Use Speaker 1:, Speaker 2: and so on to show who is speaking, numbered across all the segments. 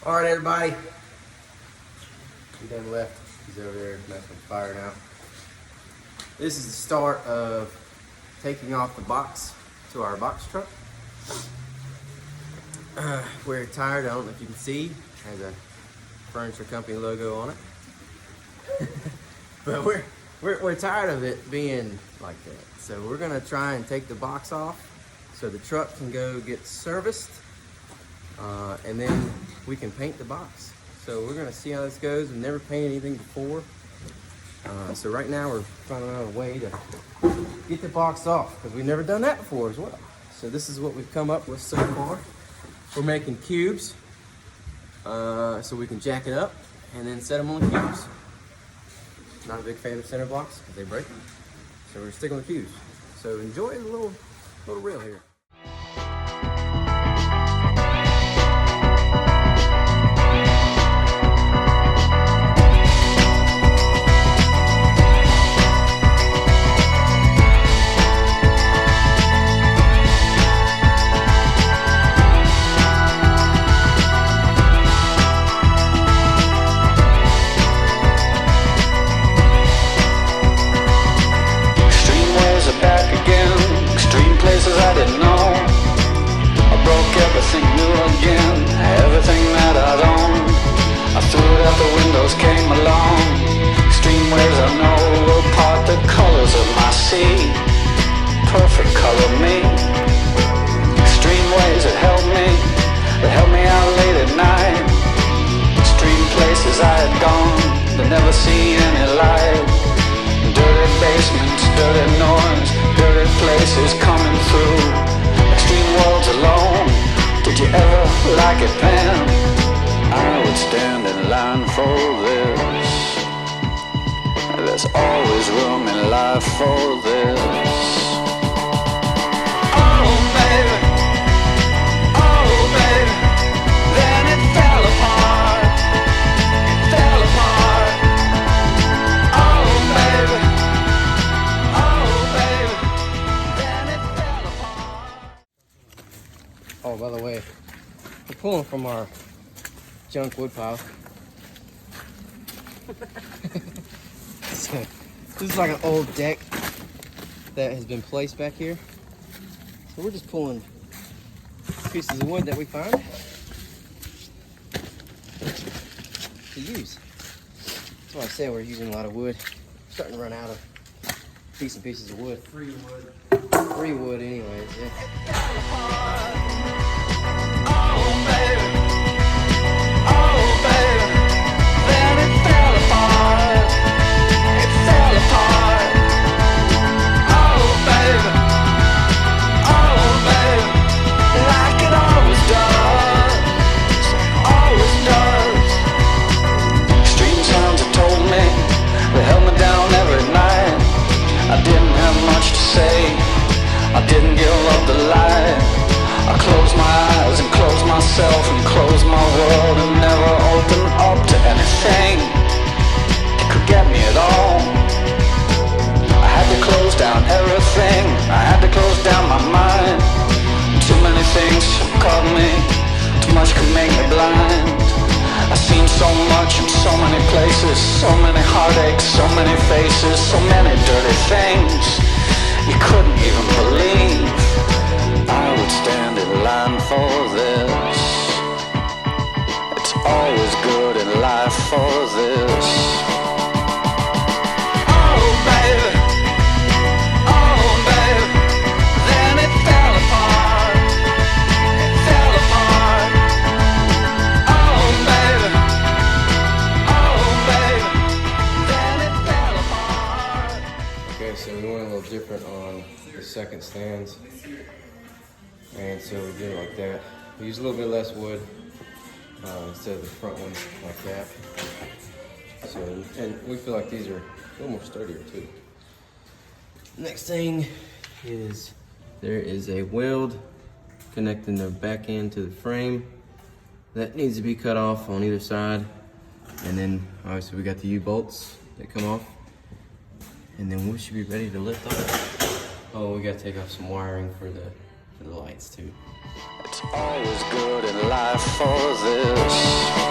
Speaker 1: All right, everybody. He done left. He's over there messing with fire now. This is the start of taking off the box to our box truck. We're tired. I don't know if you can see. It has a furniture company logo on it. But we're tired of it being like that. So we're gonna try and take the box off so the truck can go get serviced, and then we can paint the box. So we're gonna see how this goes. We've never painted anything before. So right now we're finding out a way to get the box off because we've never done that before as well. So this is what we've come up with so far. We're making cubes so we can jack it up and then set them on the cubes. Not a big fan of center blocks because they break. So we're sticking with cubes. So enjoy the little reel here.
Speaker 2: Perfect color me. Extreme ways that help me out late at night. Extreme places I had gone but never seen any light. Dirty basements, dirty noise, dirty places coming through. Extreme worlds alone. Did you ever like it then? I would stand in line for this. There's always room in life for this.
Speaker 1: Oh, by the way, we're pulling from our junk wood pile. So, this is like an old deck that has been placed back here. So we're just pulling pieces of wood that we find to use. That's why I say we're using a lot of wood. We're starting to run out of decent pieces of wood. Free wood anyways, yeah. And close my world and never open up to anything that could get me at all. I had to close down everything. I had to close down my mind. Too many things caught me. Too much could make me blind. I've seen so much in so many places, so many heartaches, so many faces, so many dirty things you couldn't even believe. I would stand in line for this. It's always good in life for this. Oh baby, then it fell apart. It fell apart. Oh baby, then it fell apart. Okay, so we went a little different on the second stands. And so we did it like that. We used a little bit less wood instead of the front ones like that. So, and we feel like these are a little more sturdier too. Next thing is there is a weld connecting the back end to the frame. That needs to be cut off on either side. And then obviously we got the U-bolts that come off. And then we should be ready to lift off. Oh, we gotta take off some wiring for the lights too.
Speaker 2: It's always good in life for this.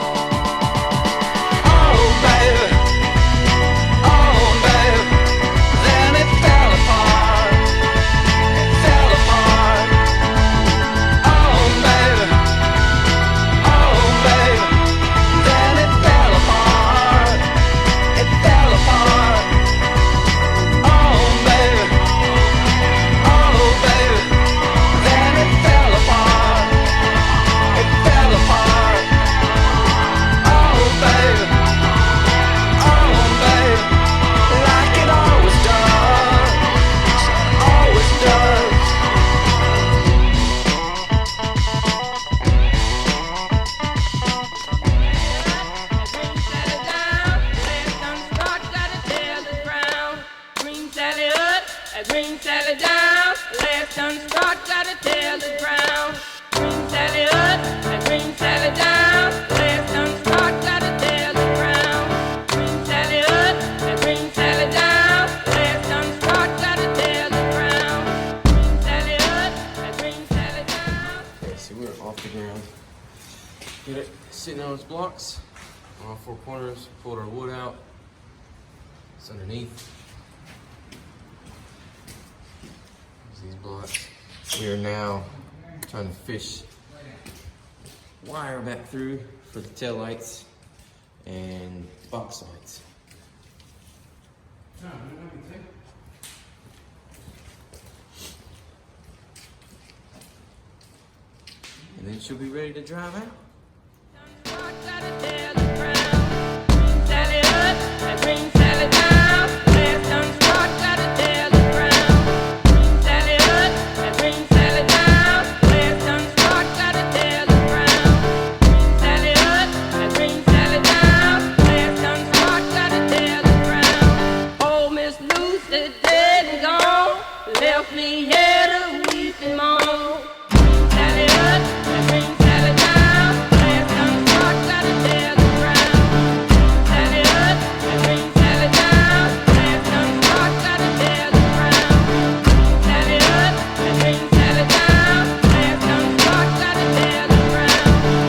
Speaker 1: Get it sitting on its blocks on all four corners. Pulled our wood out. It's underneath. There's these blocks. We are now trying to fish wire back through for the tail lights and box lights. And then she'll be ready to drive out.
Speaker 3: Left me here to weep and moan. Green Sally down, last done start, gotta tell the ground. Green Sally up, and Green Sally down, last done start, gotta tell the ground.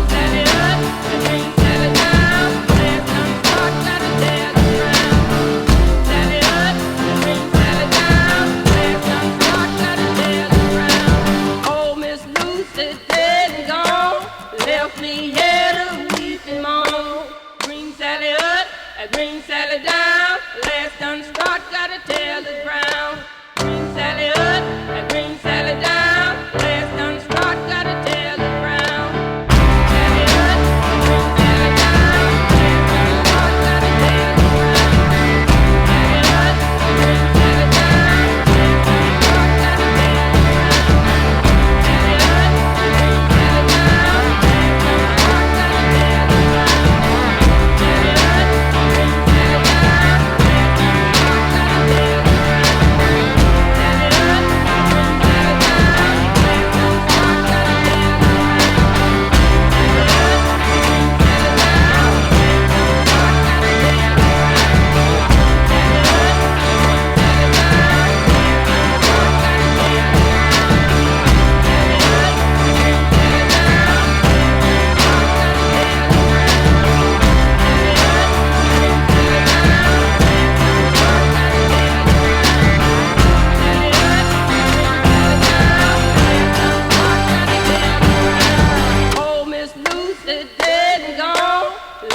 Speaker 3: Sally up, Green Sally down, last done start, gotta tell the ground. Sally up, Green Sally down, last done start, gotta tell the ground. Sally up, Green Sally down, last done start, gotta tell the ground. Sally up.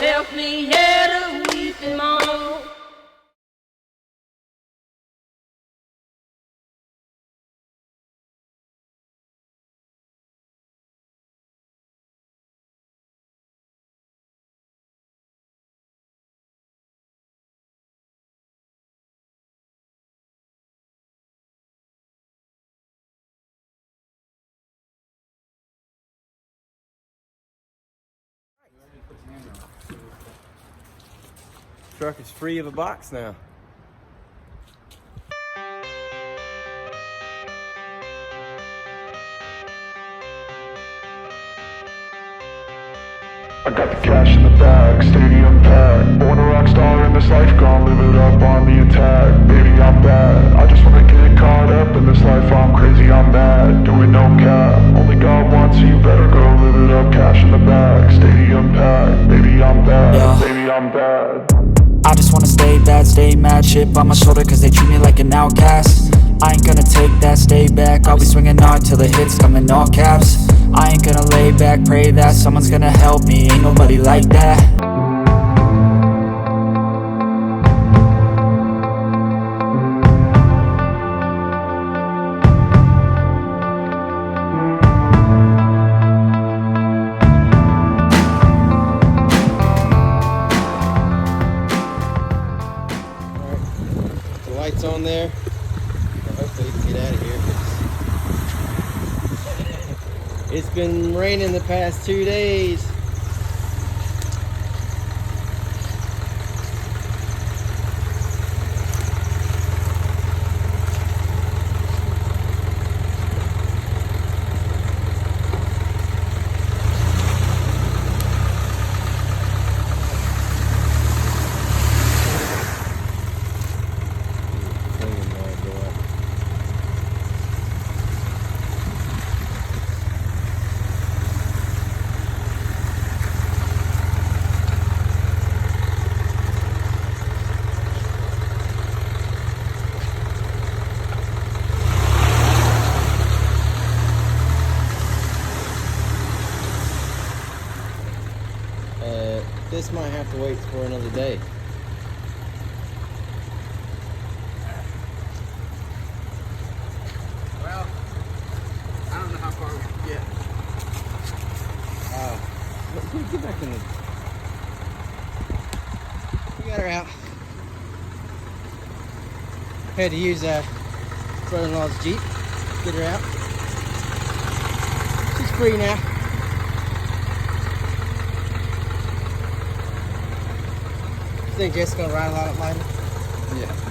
Speaker 3: Left me here to weep and moan.
Speaker 1: Truck is free of a box now.
Speaker 4: I got the cash in the bag, stadium packed. Born a rock star in this life, gon' live it up on the attack. Baby, I'm bad, I just wanna get caught up in this life. I'm crazy, I'm mad, doing no cap. Only God wants you, better go live it up. Cash in the bag, stadium packed. Baby, I'm bad,
Speaker 5: yeah.
Speaker 4: Baby, I'm bad.
Speaker 5: I just wanna stay bad, stay mad. Chip on my shoulder cause they treat me like an outcast. I ain't gonna take that, stay back. I'll be swinging hard till the hits come in all caps. I ain't gonna lay back, pray that someone's gonna help me. Ain't nobody like that.
Speaker 1: The light's on there. Hopefully you can get out of here. It's been raining the past 2 days. This might have to wait for another day.
Speaker 6: Well, I don't know how far we can get.
Speaker 1: Get back in the... We got her out. Had to use brother-in-law's Jeep. Get her out. She's free now. Think Jess gonna ride a lot lighter?
Speaker 6: Yeah.